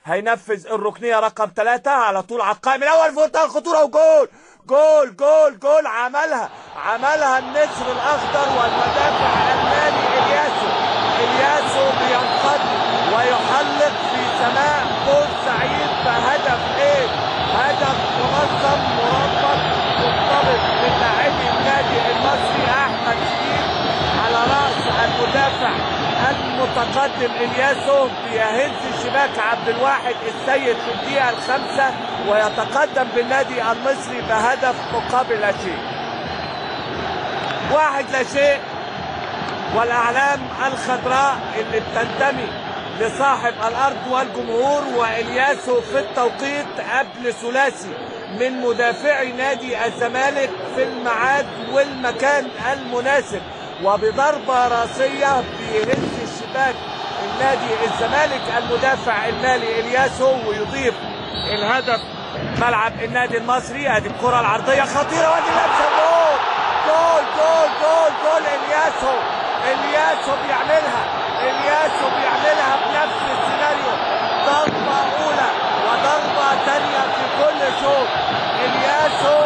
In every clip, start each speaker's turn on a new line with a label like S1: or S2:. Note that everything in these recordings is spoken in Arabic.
S1: هينفذ الركنيه رقم 3 على طول على القائم الاول في منتهى الخطوره، وجول جول جول جول. عملها النسر الاخضر والمدافع الالماني الياسو بينقض ويحلق في سماء بورسعيد بهدف هدف منظم مربط مرتبط من لاعبي النادي المصري احمد شريف على راس المدافع المتقدم الياسو، بيهز شباك عبد الواحد السيد في الدقيقه ال5 ويتقدم بالنادي المصري بهدف مقابل لا شيء. 1-0. والاعلام الخضراء اللي بتنتمي لصاحب الارض والجمهور والياسو في التوقيت قبل ثلاثي من مدافعي نادي الزمالك في الميعاد والمكان المناسب، وبضربه راسيه بيهز الشباك النادي الزمالك المدافع المالي الياسو ويضيف الهدف ملعب النادي المصري. ادي الكره العرضيه خطيره وادي لابسه جول جول جول جول جول. الياسو بيعملها بنفس السيناريو، ضربه اولى وضربه ثانيه في كل شوط. الياسو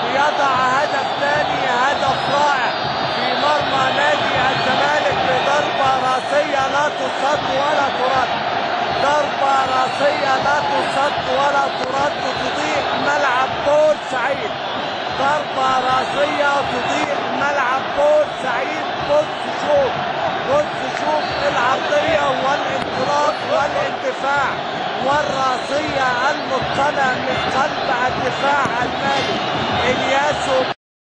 S1: بيضع هدف ثاني، هدف رائع في مرمى نادي الزمالك بضربه راسيه لا تصد ولا ترد، ضربه راسيه لا تصد ولا ترد تضيء ملعب بورسعيد، ضربه راسيه تضيء ملعب بورسعيد. بص شوف العرضيه والانطلاق والاندفاع والراسيه المتقنه من قلب الدفاع المالي.